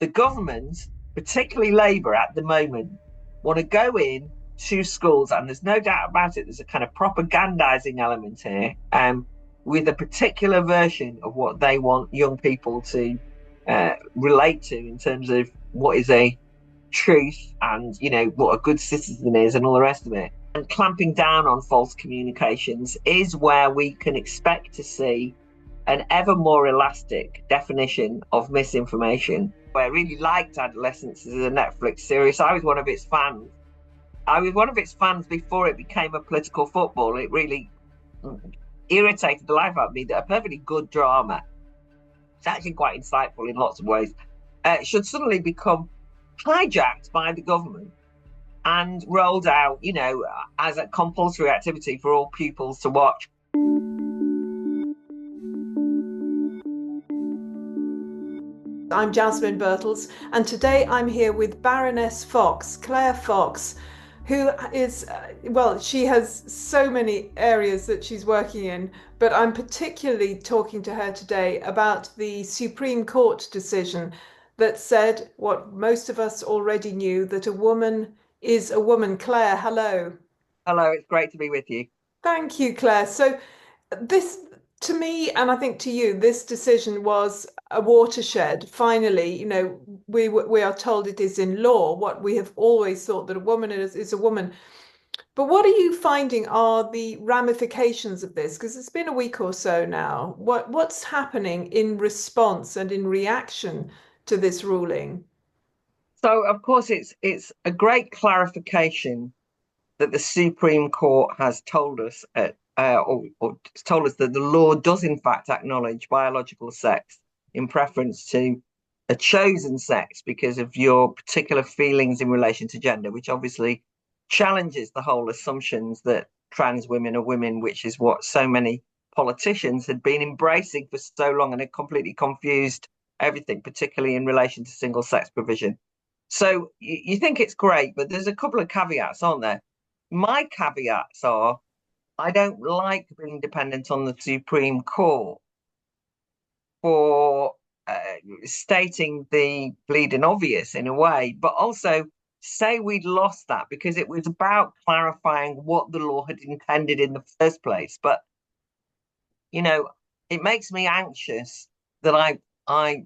the government, particularly Labour at the moment, want to go in to schools, and there's no doubt about it, there's a kind of propagandizing element here, with a particular version of what they want young people to relate to in terms of what is a truth and, what a good citizen is and all the rest of it. And clamping down on false communications is where we can expect to see an ever more elastic definition of misinformation. I really liked Adolescence as a Netflix series. I was one of its fans. I was one of its fans before it became a political football. It really irritated the life out of me that a perfectly good drama, it's actually quite insightful in lots of ways, should suddenly become hijacked by the government and rolled out, as a compulsory activity for all pupils to watch. I'm Jasmine Birtles, and today I'm here with Baroness Fox, Claire Fox, who is, she has so many areas that she's working in, but I'm particularly talking to her today about the Supreme Court decision that said what most of us already knew, that a woman is a woman. Claire, hello. Hello, it's great to be with you. Thank you, Claire. So this, to me, and I think to you, this decision was a watershed. Finally, we are told it is in law what we have always thought, that a woman is a woman. But what are you finding are the ramifications of this? Because it's been a week or so now. What's happening in response and in reaction to this ruling? So, of course, it's a great clarification that the Supreme Court has told us, or told us that the law does in fact acknowledge biological sex in preference to a chosen sex because of your particular feelings in relation to gender, which obviously challenges the whole assumptions that trans women are women, which is what so many politicians had been embracing for so long and had completely confused everything, particularly in relation to single sex provision. So you think it's great, but there's a couple of caveats, aren't there? My caveats are I don't like being dependent on the Supreme Court for stating the bleeding obvious in a way, but also say we'd lost that because it was about clarifying what the law had intended in the first place. But, it makes me anxious that I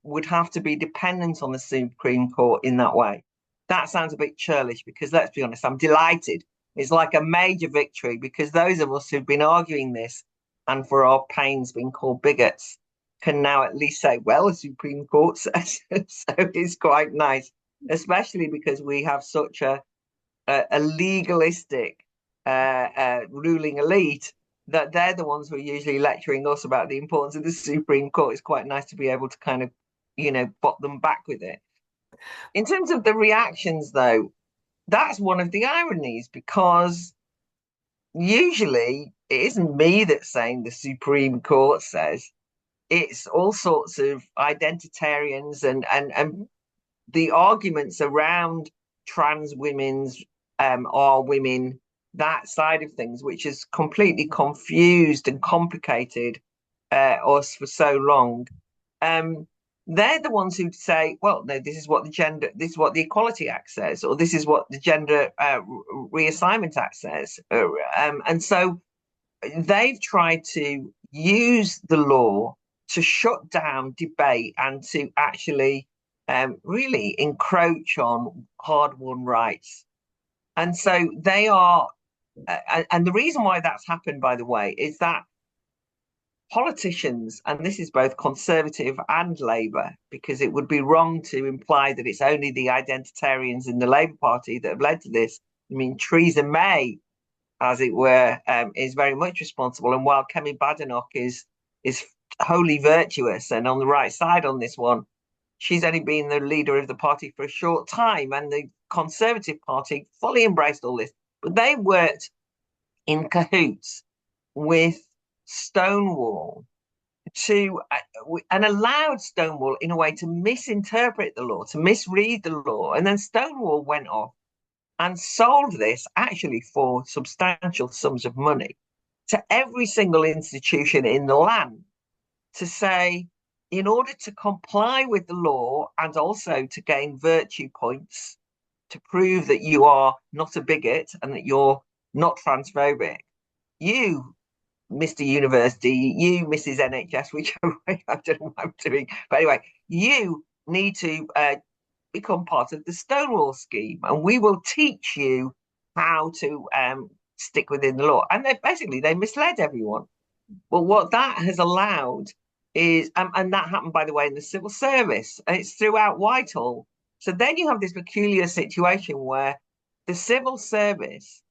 would have to be dependent on the Supreme Court in that way. That sounds a bit churlish because let's be honest, I'm delighted. It's like a major victory because those of us who've been arguing this and for our pains being called bigots can now at least say, well, the Supreme Court says so. It's quite nice, especially because we have such a legalistic ruling elite that they're the ones who are usually lecturing us about the importance of the Supreme Court. It's quite nice to be able to kind of, bot them back with it. In terms of the reactions, though, that's one of the ironies because usually it isn't me that's saying the Supreme Court says, it's all sorts of identitarians and the arguments around trans women's are women, that side of things, which has completely confused and complicated us for so long. They're the ones who say, well, no, this is what the Equality Act says, or this is what the Gender Reassignment Act says. And so they've tried to use the law to shut down debate and to actually really encroach on hard-won rights. And so they are, and the reason why that's happened, by the way, is that politicians, and this is both Conservative and Labour, because it would be wrong to imply that it's only the identitarians in the Labour Party that have led to this. I mean, Theresa May, as it were, is very much responsible. And while Kemi Badenoch is wholly virtuous and on the right side on this one, she's only been the leader of the party for a short time, and the Conservative Party fully embraced all this. But they worked in cahoots with Stonewall to and allowed Stonewall in a way to misinterpret the law, to misread the law. And then Stonewall went off and sold this actually for substantial sums of money to every single institution in the land to say, in order to comply with the law and also to gain virtue points to prove that you are not a bigot and that you're not transphobic, you, Mr. University, you, Mrs. NHS, whichever way, I don't know what I'm doing, but anyway, you need to become part of the Stonewall scheme, and we will teach you how to stick within the law. And they misled everyone. But what that has allowed is, and that happened, by the way, in the civil service, and it's throughout Whitehall. So then you have this peculiar situation where the civil service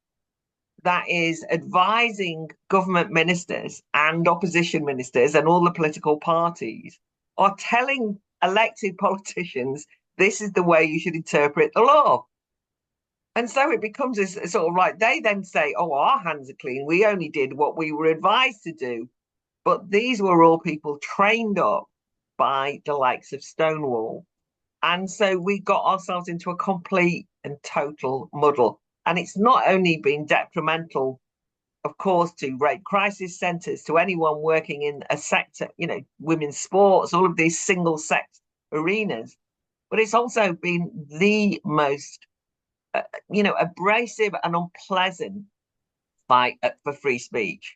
that is advising government ministers and opposition ministers and all the political parties are telling elected politicians this is the way you should interpret the law. And so it becomes this sort of like, they then say, oh, our hands are clean. We only did what we were advised to do. But these were all people trained up by the likes of Stonewall. And so we got ourselves into a complete and total muddle. And it's not only been detrimental, of course, to rape crisis centres, to anyone working in a sector, women's sports, all of these single sex arenas, but it's also been the most, abrasive and unpleasant fight for free speech,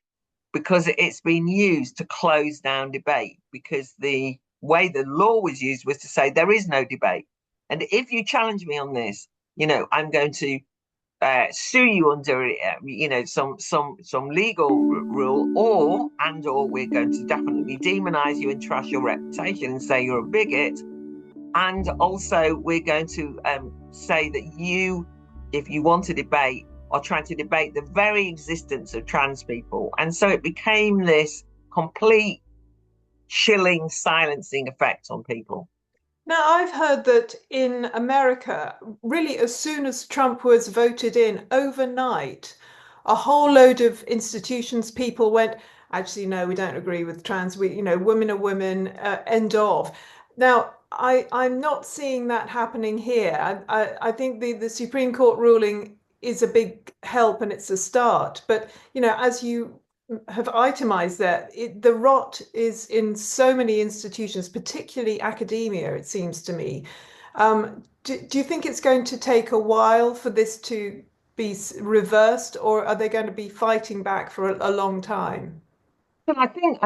because it's been used to close down debate, because the way the law was used was to say there is no debate. And if you challenge me on this, I'm going to sue you under some legal rule, or we're going to definitely demonize you and trash your reputation and say you're a bigot. And also we're going to say that you, if you want to debate, are trying to debate the very existence of trans people. And so it became this complete chilling, silencing effect on people. Now, I've heard that in America, really, as soon as Trump was voted in, overnight, a whole load of institutions, people went, actually, no, we don't agree with trans, women are women, end of. Now, I'm not seeing that happening here. I think the Supreme Court ruling is a big help and it's a start. But, as you have itemized that the rot is in so many institutions, particularly academia, it seems to me. Do you think it's going to take a while for this to be reversed, or are they going to be fighting back for a long time? And I think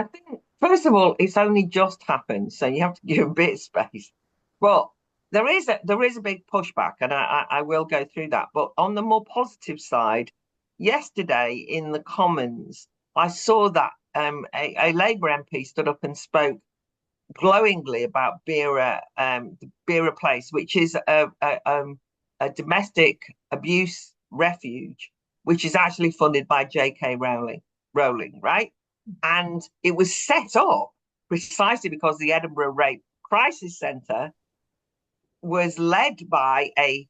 first of all, it's only just happened, so you have to give a bit of space. But there is a big pushback, and I will go through that. But on the more positive side, yesterday in the Commons, I saw that a Labour MP stood up and spoke glowingly about the Bera Place, which is a domestic abuse refuge, which is actually funded by J.K. Rowling, right? And it was set up precisely because the Edinburgh Rape Crisis Centre was led by a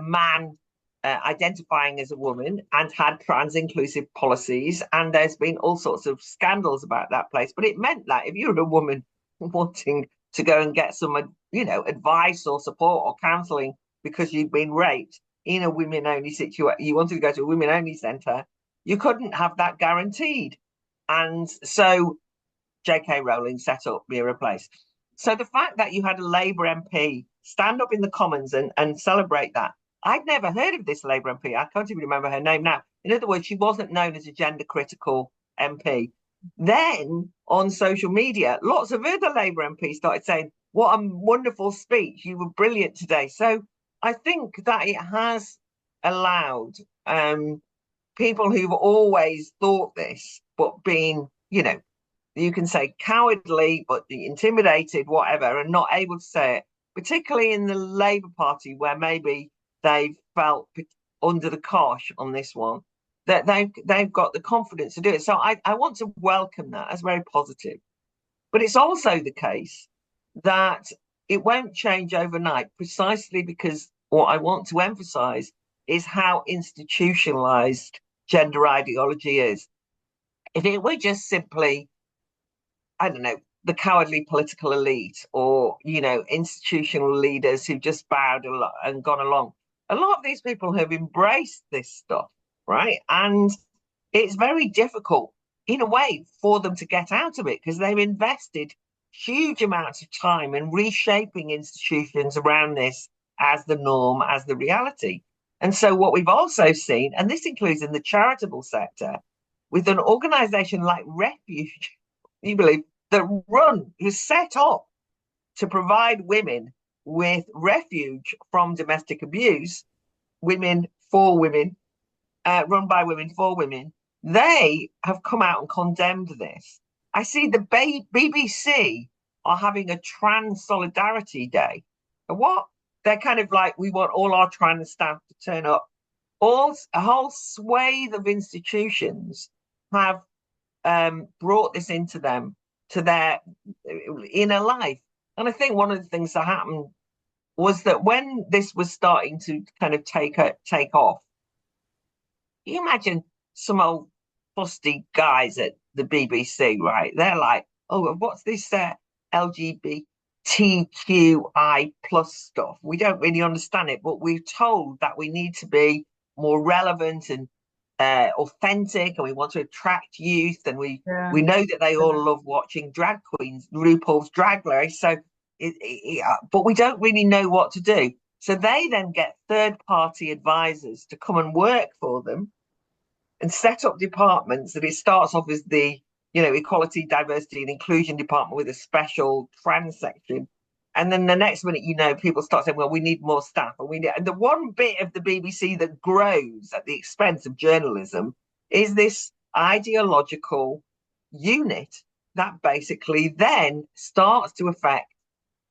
man identifying as a woman and had trans inclusive policies. And there's been all sorts of scandals about that place. But it meant that if you're a woman wanting to go and get some, advice or support or counselling because you've been raped in a women only situation, you wanted to go to a women only centre, you couldn't have that guaranteed. And so J.K. Rowling set up Vera Place. So the fact that you had a Labour MP stand up in the Commons and celebrate that, I'd never heard of this Labour MP. I can't even remember her name now. In other words, she wasn't known as a gender critical MP. Then on social media, lots of other Labour MPs started saying, what a wonderful speech. You were brilliant today. So I think that it has allowed people who've always thought this, but been, you can say cowardly, but intimidated, whatever, and not able to say it, particularly in the Labour Party, where maybe they've felt under the cosh on this one, that they've got the confidence to do it. So I want to welcome that as very positive. But it's also the case that it won't change overnight, precisely because what I want to emphasize is how institutionalized gender ideology is. If it were just simply, I don't know, the cowardly political elite or, institutional leaders who just bowed and gone along, a lot of these people have embraced this stuff, right? And it's very difficult in a way for them to get out of it because they've invested huge amounts of time and reshaping institutions around this as the norm, as the reality. And so what we've also seen, and this includes in the charitable sector, with an organization like Refuge, you believe, that was set up to provide women with refuge from domestic abuse, women for women, run by women for women, they have come out and condemned this. I see the BBC are having a trans solidarity day. What? They're kind of like, we want all our trans staff to turn up. A whole swathe of institutions have brought this into them, to their inner life. And I think one of the things that happened was that when this was starting to kind of take off, you imagine some old fusty guys at the BBC, right? They're like, oh, what's this LGBTQI plus stuff? We don't really understand it, but we're told that we need to be more relevant and authentic, and we want to attract youth, and we know that they all love watching drag queens, RuPaul's Drag Race. So, but we don't really know what to do. So they then get third-party advisors to come and work for them and set up departments that it starts off as the, equality, diversity and inclusion department with a special trans section. And then the next minute, people start saying, well, we need more staff. And the one bit of the BBC that grows at the expense of journalism is this ideological unit that basically then starts to affect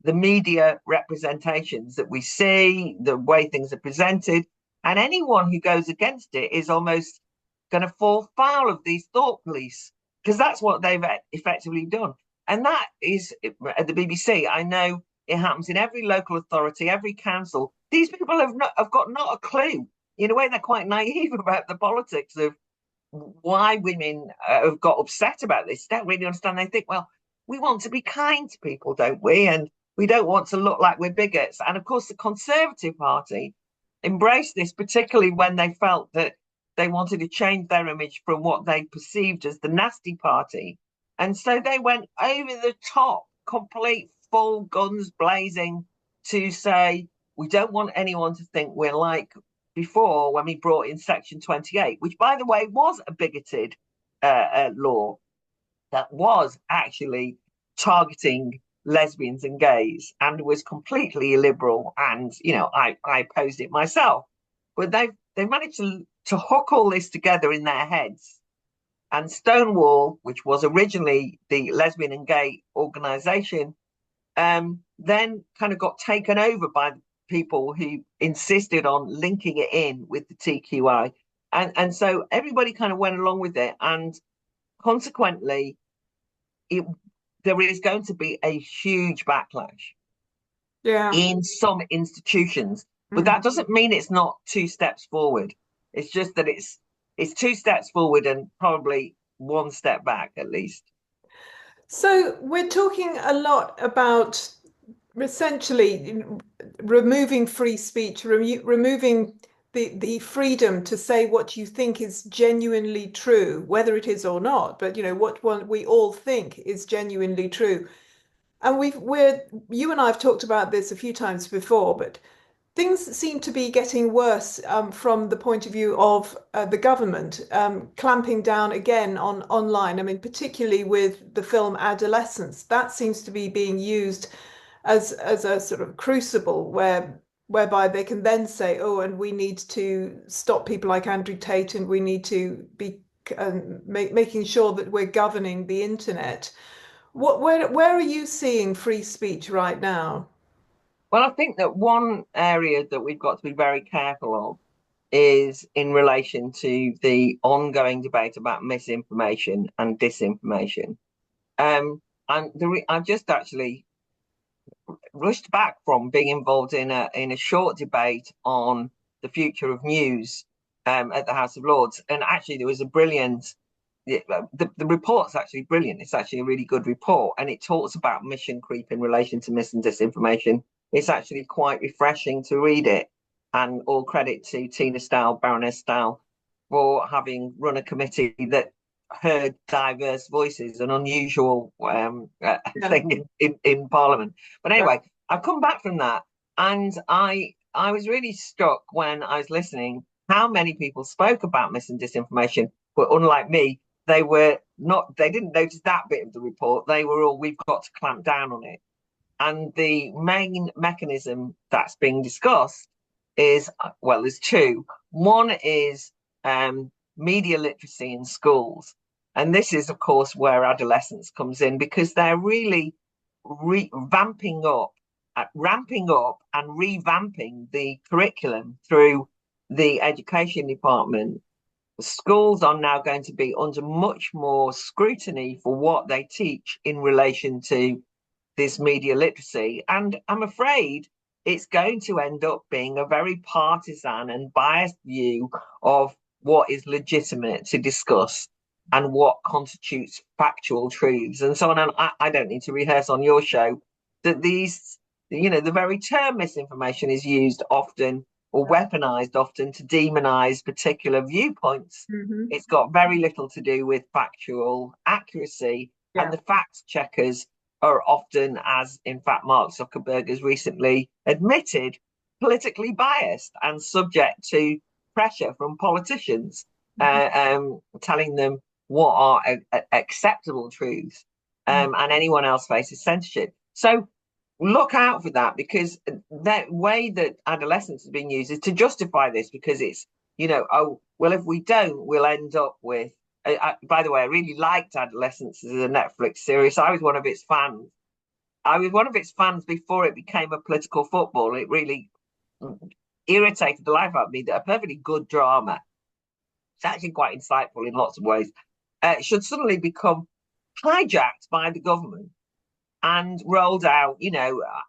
the media representations that we see, the way things are presented. And anyone who goes against it is almost going to fall foul of these thought police, because that's what they've effectively done. And that is at the BBC. I know it happens in every local authority, every council. These people have got not a clue. In a way, they're quite naive about the politics of why women have got upset about this. They don't really understand. They think, well, we want to be kind to people, don't we? And we don't want to look like we're bigots. And of course, the Conservative Party embraced this, particularly when they felt that they wanted to change their image from what they perceived as the nasty party. And so they went over the top, complete full guns blazing, to say, we don't want anyone to think we're like before when we brought in Section 28, which, by the way, was a bigoted law that was actually targeting lesbians and gays and was completely illiberal. And, I opposed it myself. But they've managed to hook all this together in their heads. And Stonewall, which was originally the lesbian and gay organization, then kind of got taken over by people who insisted on linking it in with the TQI. And so everybody kind of went along with it. And consequently, there is going to be a huge backlash in some institutions. But that doesn't mean it's not 2 steps forward. It's just that it's 2 steps forward and probably 1 step back at least. So we're talking a lot about essentially removing free speech, removing the freedom to say what you think is genuinely true, whether it is or not, but what we all think is genuinely true. And you and I have talked about this a few times before, but things seem to be getting worse from the point of view of the government clamping down again on online. I mean, particularly with the film Adolescence, that seems to be being used as a sort of crucible whereby they can then say, oh, and we need to stop people like Andrew Tate, and we need to be making sure that we're governing the internet. Where are you seeing free speech right now? Well, I think that one area that we've got to be very careful of is in relation to the ongoing debate about misinformation and disinformation. I've just actually rushed back from being involved in a short debate on the future of news at the House of Lords, and actually there was a brilliant. The report's actually brilliant. It's actually a really good report, and it talks about mission creep in relation to mis and disinformation. It's actually quite refreshing to read it, and all credit to Tina Stahl, Baroness Stahl, for having run a committee that heard diverse voices, an unusual Yeah. thing in Parliament. But Right. anyway, I've come back from that, and I was really struck when I was listening how many people spoke about mis and disinformation, but unlike me, they didn't notice that bit of the report. They were all, we've got to clamp down on it. And the main mechanism that's being discussed is, well, there's two. One is media literacy in schools. And this is, of course, where adolescence comes in, because they're really ramping up and revamping the curriculum through the education department. Schools are now going to be under much more scrutiny for what they teach in relation to this media literacy. And I'm afraid it's going to end up being a very partisan and biased view of what is legitimate to discuss and what constitutes factual truths and so on. And I don't need to rehearse on your show that these, the very term misinformation is used often or weaponized often to demonize particular viewpoints. Mm-hmm. It's got very little to do with factual accuracy, Yeah. and the fact checkers are often, as in fact Mark Zuckerberg has recently admitted, politically biased and subject to pressure from politicians, telling them what are acceptable truths, and anyone else faces censorship. So look out for that, because that way that adolescence is being used is to justify this, because it's, oh, well, if we don't, we'll end up with, by the way, I really liked Adolescence as a Netflix series. I was one of its fans. I was one of its fans before it became a political football. It really irritated the life out of me that a perfectly good drama, it's actually quite insightful in lots of ways, should suddenly become hijacked by the government and rolled out,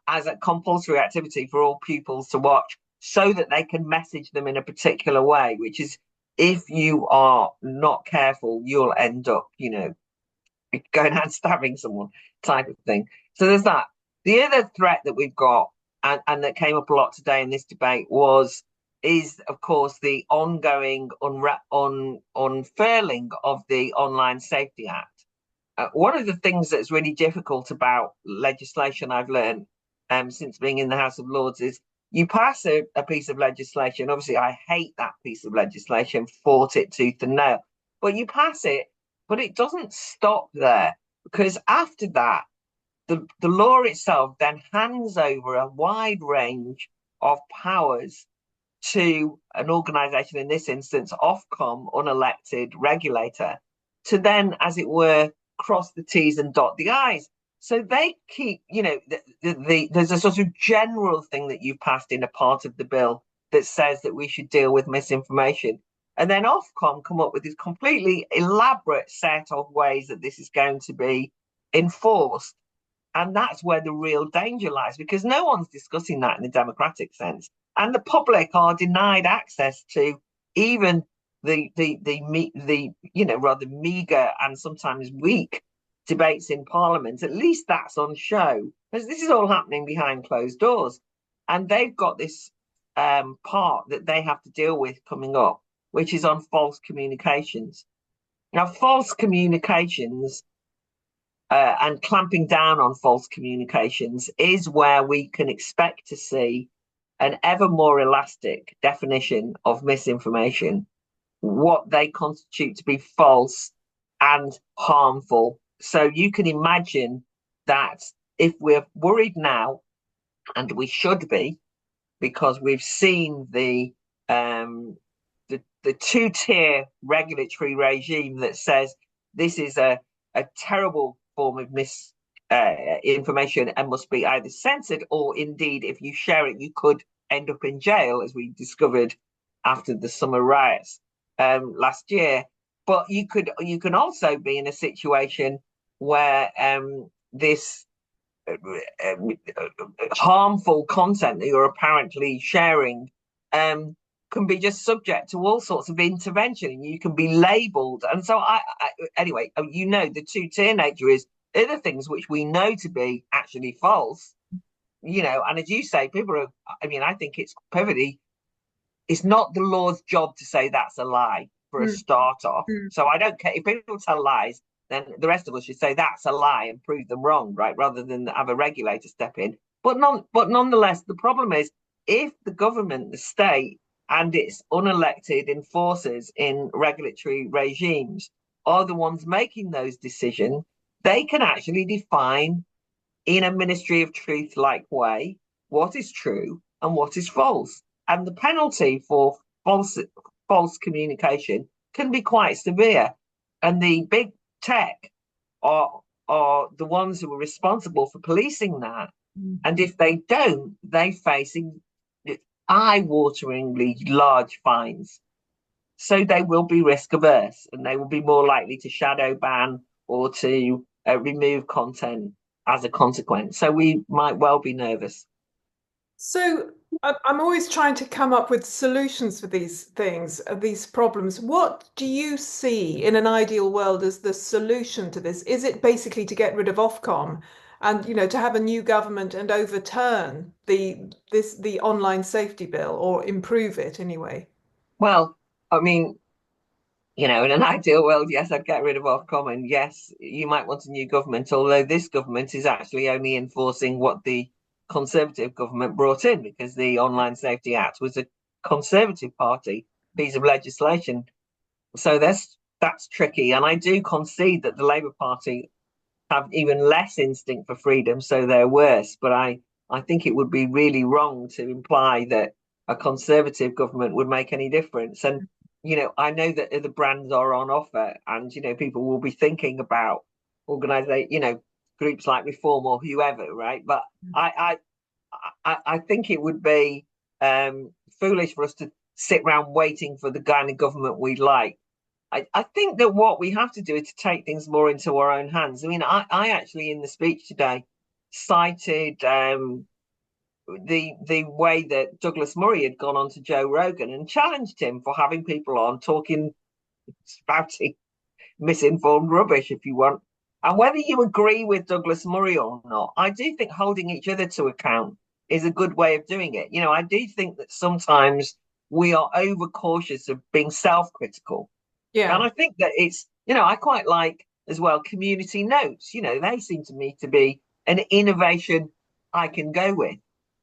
as a compulsory activity for all pupils to watch, so that they can message them in a particular way, which is, if you are not careful, you'll end up, going out and stabbing someone, type of thing. So there's that. The other threat that we've got, and that came up a lot today in this debate, is of course the ongoing unfurling of the Online Safety Act. One of the things that's really difficult about legislation I've learned since being in the House of Lords is you pass a piece of legislation. Obviously, I hate that piece of legislation, fought it tooth and nail, but you pass it, but it doesn't stop there, because after that, the law itself then hands over a wide range of powers to an organisation, in this instance, Ofcom, unelected regulator, to then, as it were, cross the T's and dot the I's. So they keep, there's a sort of general thing that you've passed in a part of the bill that says that we should deal with misinformation. And then Ofcom come up with this completely elaborate set of ways that this is going to be enforced. And that's where the real danger lies, because no one's discussing that in the democratic sense. And the public are denied access to even the rather meager and sometimes weak debates in Parliament. At least that's on show, because this is all happening behind closed doors. And they've got this part that they have to deal with coming up, which is on false communications. Now, false communications and clamping down on false communications is where we can expect to see an ever more elastic definition of misinformation, what they constitute to be false and harmful. So you can imagine that if we're worried now, and we should be, because we've seen the two-tier regulatory regime that says this is a terrible form of misinformation and must be either censored, or indeed, if you share it, you could end up in jail, as we discovered after the summer riots last year. But you can also be in a situation where this harmful content that you're apparently sharing can be just subject to all sorts of intervention, and you can be labeled. And so anyway, the two-tier nature is other things which we know to be actually false, and as you say, people are, I think it's perfectly, it's not the law's job to say that's a lie. for a Mm, start off. mm. So I don't care if people tell lies, then the rest of us should say that's a lie and prove them wrong, right? Rather than have a regulator step in. But nonetheless, the problem is if the government, the state, and its unelected enforcers in regulatory regimes are the ones making those decisions, they can actually define in a ministry of truth like way what is true and what is false. And the penalty for false communication can be quite severe. And the big tech are the ones who are responsible for policing that. And if they don't, they face eye-wateringly large fines. So they will be risk averse and they will be more likely to shadow ban or to remove content as a consequence. So we might well be nervous. So I'm always trying to come up with solutions for these things, these problems. What do you see in an ideal world as the solution to this? Is it basically to get rid of Ofcom and, to have a new government and overturn the online safety bill or improve it anyway? Well, I mean, in an ideal world, yes, I'd get rid of Ofcom, and yes, you might want a new government, although this government is actually only enforcing what the Conservative government brought in, because the Online Safety Act was a Conservative Party piece of legislation. So that's tricky. And I do concede that the Labour Party have even less instinct for freedom, so they're worse. But I think it would be really wrong to imply that a Conservative government would make any difference. And I know that other brands are on offer, and people will be thinking about organization, groups like Reform or whoever, right? But I think it would be foolish for us to sit around waiting for the kind of government we'd like. I think that what we have to do is to take things more into our own hands. I mean, I actually in the speech today cited the way that Douglas Murray had gone on to Joe Rogan and challenged him for having people on talking, spouting misinformed rubbish, if you want. And whether you agree with Douglas Murray or not, I do think holding each other to account is a good way of doing it. I do think that sometimes we are overcautious of being self-critical. And Yeah. I think that I quite like as well community notes. They seem to me to be an innovation I can go with.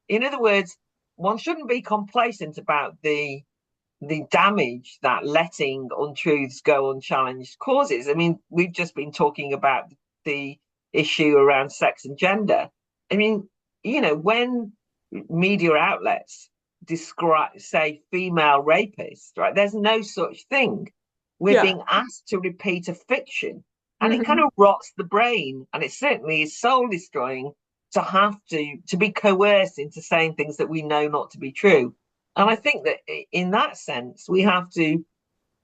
In other words, one shouldn't be complacent about the damage that letting untruths go unchallenged causes. I mean, we've just been talking about the issue around sex and gender. I mean, when media outlets say female rapists, right? There's no such thing. We're Yeah. being asked to repeat a fiction, and it kind Mhm. of rots the brain, and it certainly is soul destroying to have to be coerced into saying things that we know not to be true. And I think that in that sense, we have to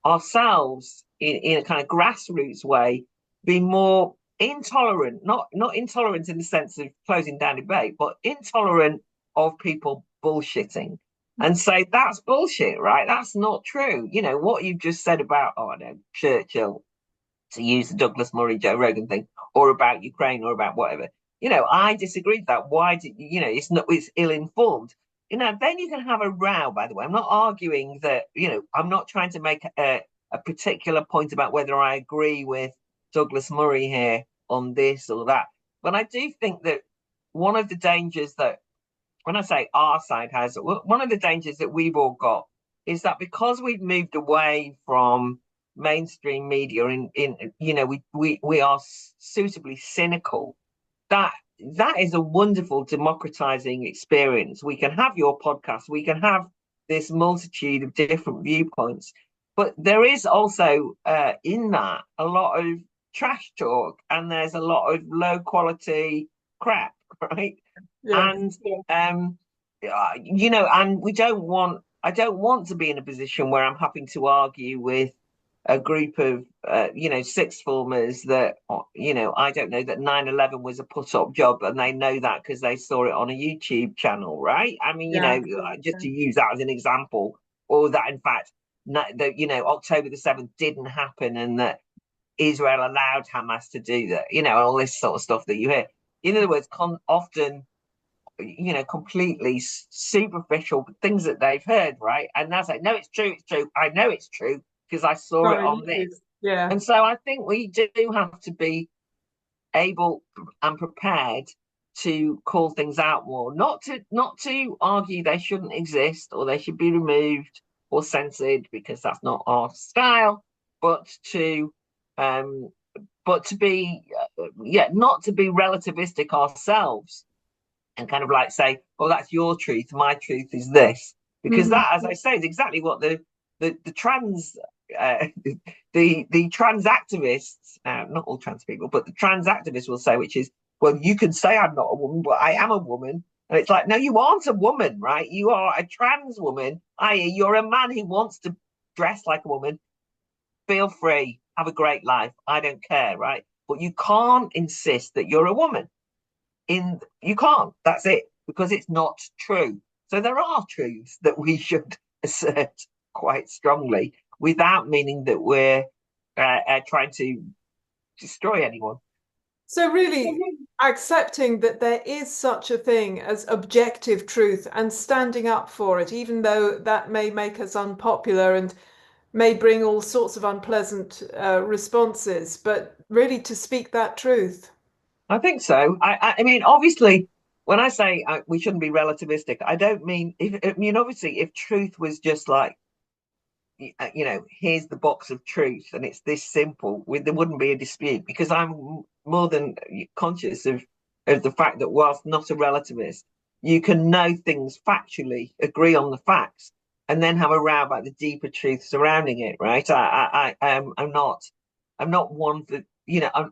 ourselves, in a kind of grassroots way, be more intolerant, not intolerant in the sense of closing down debate, but intolerant of people bullshitting and say that's bullshit, right? That's not true. What you've just said about, oh, I know, Churchill, to use the Douglas Murray, Joe Rogan thing, or about Ukraine or about whatever. I disagree with that. Why did it's ill informed. Then you can have a row, by the way. I'm not arguing that, I'm not trying to make a particular point about whether I agree with Douglas Murray here on this or that. But I do think that one of the dangers that, when I say our side has, one of the dangers that we've all got is that because we've moved away from mainstream media we are suitably cynical, that is a wonderful democratizing experience. We can have your podcast, we can have this multitude of different viewpoints, but there is also in that a lot of trash talk, and there's a lot of low quality crap, right? Yeah. And and I don't want to be in a position where I'm having to argue with a group of sixth formers that I don't know that 9/11 was a put up job, and they know that because they saw it on a YouTube channel, right? I mean, Yeah. just to use that as an example, or that in fact that October the 7th didn't happen, and that Israel allowed Hamas to do that, all this sort of stuff that you hear. In other words, often completely superficial things that they've heard, right? And that's like, no, it's true, I know it's true. because I saw it Sorry, on this. lose. Yeah. And so I think we do have to be able and prepared to call things out more, not to argue they shouldn't exist or they should be removed or censored because that's not our style, but to um be not to be relativistic ourselves and kind of like say, oh, that's your truth, my truth is this, because Mhm. that, as I say, is exactly what the trans the trans activists, not all trans people, but the trans activists will say, which is, well, you can say I'm not a woman, but I am a woman. And it's like, no, you aren't a woman, right? You are a trans woman, i.e., you're a man who wants to dress like a woman. Feel free, have a great life. I don't care, right? But you can't insist that you're a woman. You can't. That's it, because it's not true. So there are truths that we should assert quite strongly without meaning that we're trying to destroy anyone. So really accepting that there is such a thing as objective truth and standing up for it, even though that may make us unpopular and may bring all sorts of unpleasant responses, but really to speak that truth. I think so. I mean, obviously, when I say we shouldn't be relativistic, I don't mean. I mean, obviously, if truth was just like, here's the box of truth and it's this simple, there wouldn't be a dispute, because I'm more than conscious of the fact that whilst not a relativist, you can know things factually, agree on the facts, and then have a row about the deeper truth surrounding it, right? I'm not one that,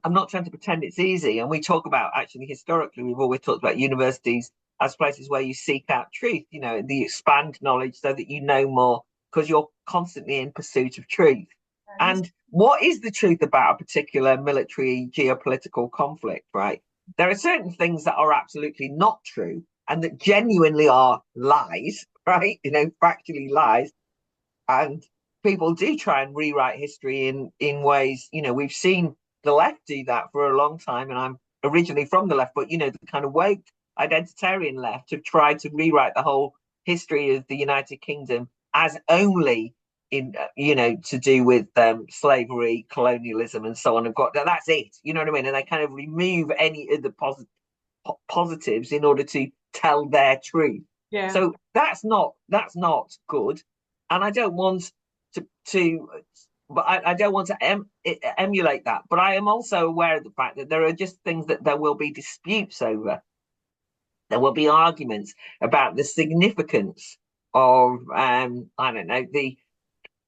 I'm not trying to pretend it's easy. And we talk about, actually, historically, we've always talked about universities as places where you seek out truth, the expand knowledge so that you know more, because you're constantly in pursuit of truth. And what is the truth about a particular military geopolitical conflict, right? There are certain things that are absolutely not true and that genuinely are lies, right? Factually lies. And people do try and rewrite history in ways, we've seen the left do that for a long time. And I'm originally from the left, but, the kind of woke identitarian left have tried to rewrite the whole history of the United Kingdom as only to do with slavery, colonialism, and so on. I've got that's it. You know what I mean? And they kind of remove any of the positives in order to tell their truth. Yeah. So that's not good, and I don't want to but I don't want to emulate that. But I am also aware of the fact that there are just things that there will be disputes over. There will be arguments about the significance of I don't know, the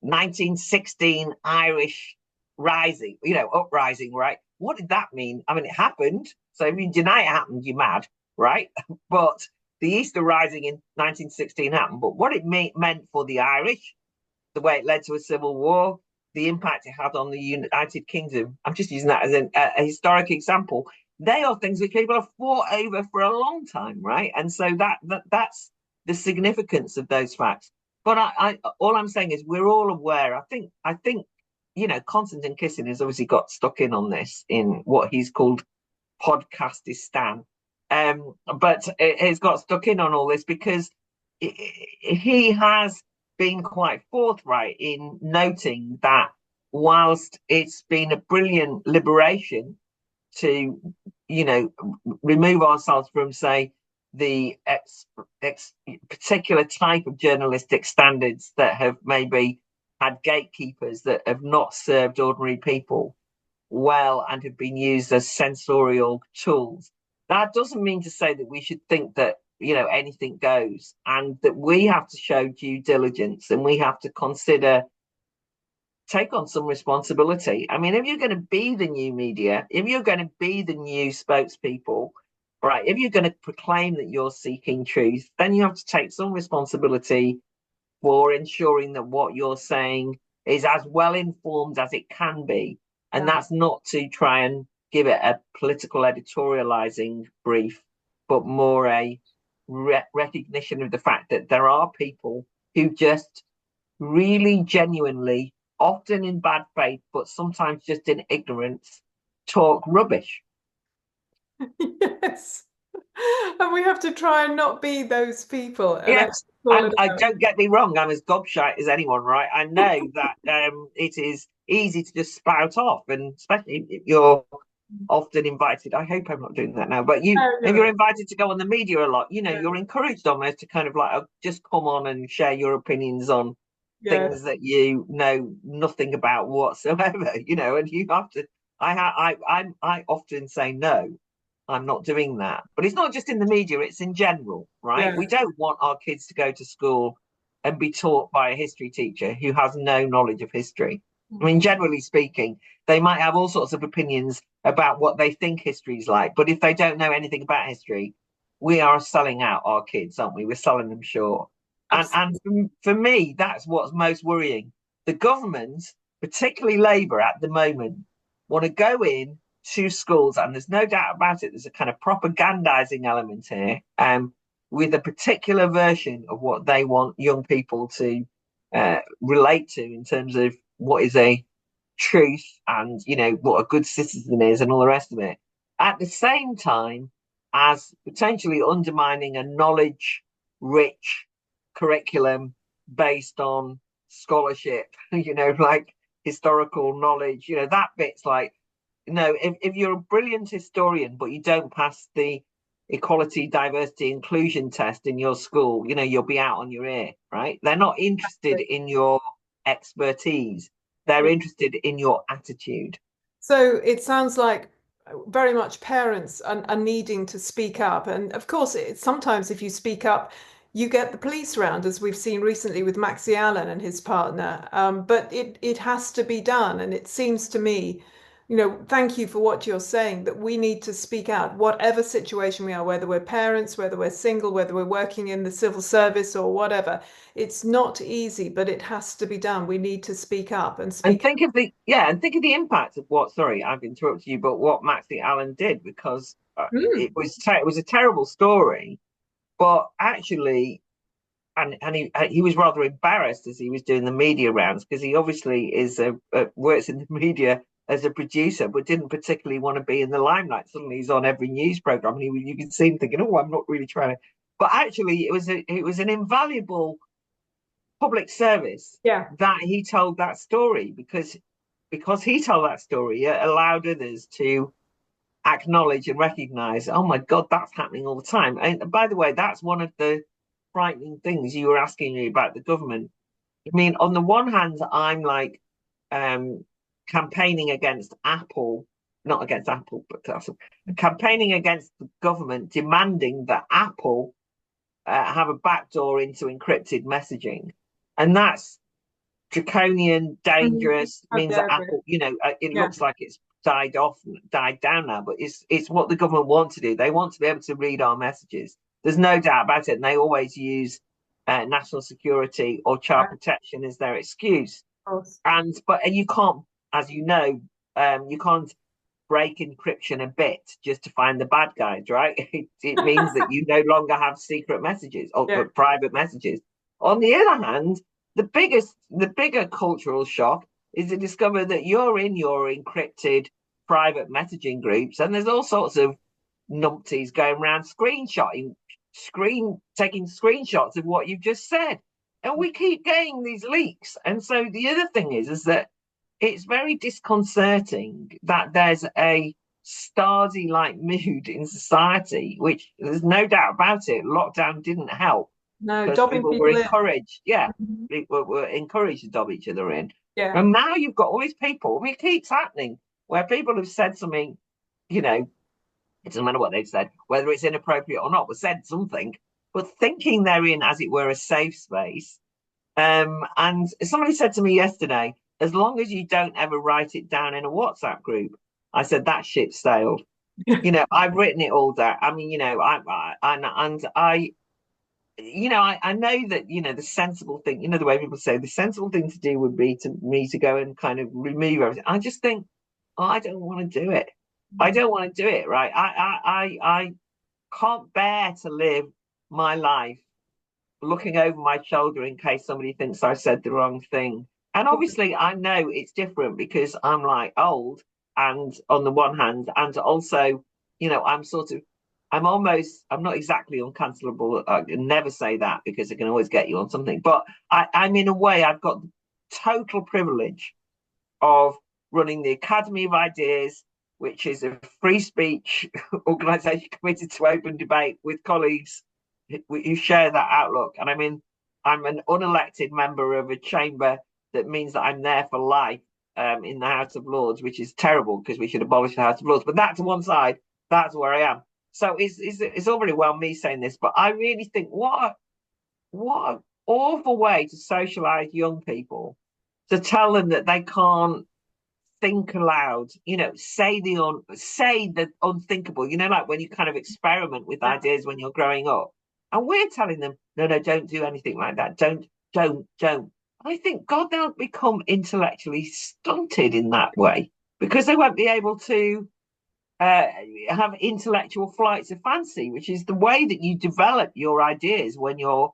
1916 Irish rising, uprising, right? What did that mean? I mean, it happened. So if you deny it happened, you're mad, right? But the Easter Rising in 1916 happened. But what it meant for the Irish, the way it led to a civil war, the impact it had on the United Kingdom, I'm just using that as a historic example. They are things which people have fought over for a long time, right? And so that's the significance of those facts. But I all I'm saying is we're all aware. I think Konstantin Kissin has obviously got stuck in on this in what he's called Podcastistan, but he's got stuck in on all this because he has been quite forthright in noting that whilst it's been a brilliant liberation to, remove ourselves from, say, the particular type of journalistic standards that have maybe had gatekeepers that have not served ordinary people well and have been used as censorial tools. That doesn't mean to say that we should think that anything goes, and that we have to show due diligence and we have to take on some responsibility. I mean, if you're going to be the new media, if you're going to be the new spokespeople, right, if you're going to proclaim that you're seeking truth, then you have to take some responsibility for ensuring that what you're saying is as well informed as it can be. And that's not to try and give it a political editorializing brief, but more a recognition of the fact that there are people who just really genuinely, often in bad faith, but sometimes just in ignorance, talk rubbish. Yes. And we have to try and not be those people and Yes, actually call and it I out. don't get me wrong, I'm as gobshite as anyone, right? I know that it is easy to just spout off, and especially if you're often invited. I hope I'm not doing that now, but No, if no, you're invited to go on the media a lot, yeah, you're encouraged almost to kind of like just come on and share your opinions on yeah, things that you know nothing about whatsoever, and you have to. I often say no. I'm not doing that. But it's not just in the media, it's in general, right? yeah. We don't want our kids to go to school and be taught by a history teacher who has no knowledge of history. I mean, generally speaking, they might have all sorts of opinions about what they think history's like, but if they don't know anything about history, we are selling out our kids, aren't we? We're selling them short. And Absolutely. for me, that's what's most worrying. The government, particularly Labour at the moment, want to go in to schools, and there's no doubt about it, there's a kind of propagandizing element here, with a particular version of what they want young people to relate to in terms of what is a truth and what a good citizen is and all the rest of it. At the same time as potentially undermining a knowledge rich curriculum based on scholarship, like historical knowledge, that bit's like, no, if you're a brilliant historian, but you don't pass the equality, diversity, inclusion test in your school, you'll be out on your ear, right? They're not interested in your expertise. They're interested in your attitude. So it sounds like very much parents are needing to speak up. And of course, sometimes if you speak up, you get the police round, as we've seen recently with Maxi Allen and his partner. But it has to be done. And it seems to me, thank you for what you're saying, that we need to speak out, whatever situation we are, whether we're parents, whether we're single, whether we're working in the civil service or whatever. It's not easy, but it has to be done. We need to speak up and And speak. think of the impact of what. Sorry, I've interrupted you, but what Maxi Allen did, because Mm, it was a terrible story, but actually, and he was rather embarrassed as he was doing the media rounds, because he obviously works in the media as a producer, but didn't particularly want to be in the limelight. Suddenly, he's on every news program, and you can see him thinking, "Oh, I'm not really trying to." But actually, it was an invaluable public service yeah. that he told that story, because he told that story, it allowed others to acknowledge and recognize, oh my God, that's happening all the time. And by the way, that's one of the frightening things you were asking me about the government. I mean, on the one hand, I'm like um, campaigning against Apple, not against Apple, but campaigning against the government, demanding that Apple have a backdoor into encrypted messaging. And that's draconian, Mhm. dangerous. How Means that dare we? Apple, it Yeah. looks like it's died down now, but it's what the government want to do. They want to be able to read our messages. There's no doubt about it, and they always use national security or child Yeah, of protection as their excuse. course. And you can't, as you can't break encryption a bit just to find the bad guys, right? It means that you no longer have secret messages or Yeah. private messages. On the other hand, the bigger cultural shock is to discover that you're in your encrypted private messaging groups, and there's all sorts of numpties going around taking screenshots of what you've just said, and we keep getting these leaks. And so the other thing is that it's very disconcerting that there's a Stasi like mood in society, which there's no doubt about it. Lockdown didn't help No, because dobbing people were people in. encouraged, yeah, Mhm. people were encouraged to dob each other in. Yeah. And now you've got all these people, I mean, it keeps happening where people have said something, you know, it doesn't matter what they've said, whether it's inappropriate or not, but said something, but thinking they're in, as it were, a safe space. And somebody said to me yesterday, as long as you don't ever write it down in a WhatsApp group, I said that ship sailed. I've written it all down. I mean, I know that the sensible thing, the way people say the sensible thing to do would be to me to go and kind of remove everything. I just think, oh, I don't want to do it. I don't want to do it. Right? I can't bear to live my life looking over my shoulder in case somebody thinks I said the wrong thing. And obviously, I know it's different because I'm like old, and on the one hand, and also, I'm sort of I'm not exactly uncancelable. I can never say that because it can always get you on something. But I'm in a way, I've got the total privilege of running the Academy of Ideas, which is a free speech organisation committed to open debate with colleagues who share that outlook. And I'm an unelected member of a chamber that means that I'm there for life in the House of Lords, which is terrible because we should abolish the House of Lords. But that's to one side. That's where I am. So it's all very well me saying this, but I really think what an awful way to socialize young people, to tell them that they can't think aloud, say the unthinkable, like when you kind of experiment with ideas when you're growing up. And we're telling them, no, don't do anything like that. Don't. I think, God, they'll become intellectually stunted in that way because they won't be able to have intellectual flights of fancy, which is the way that you develop your ideas when you're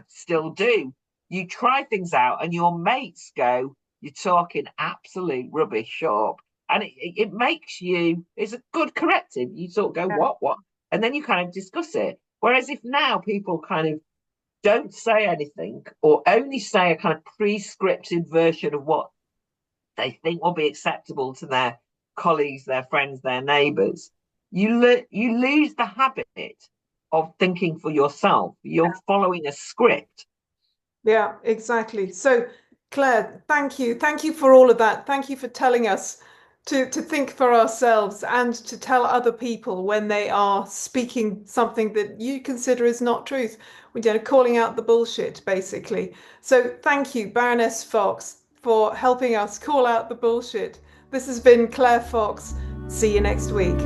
still do. You try things out, and your mates go, "You're talking absolute rubbish, sharp," and it makes you. It's a good corrective. You sort of go, "What?" And then you kind of discuss it. Whereas if now people kind of don't say anything or only say a kind of pre-scripted version of what they think will be acceptable to their colleagues, their friends, their neighbours, you lose the habit of thinking for yourself. You're following a script. Yeah, exactly. So, Claire, thank you. Thank you for all of that. Thank you for telling us to think for ourselves and to tell other people when they are speaking something that you consider is not truth. We're calling out the bullshit, basically. So thank you, Baroness Fox, for helping us call out the bullshit. This has been Claire Fox. See you next week.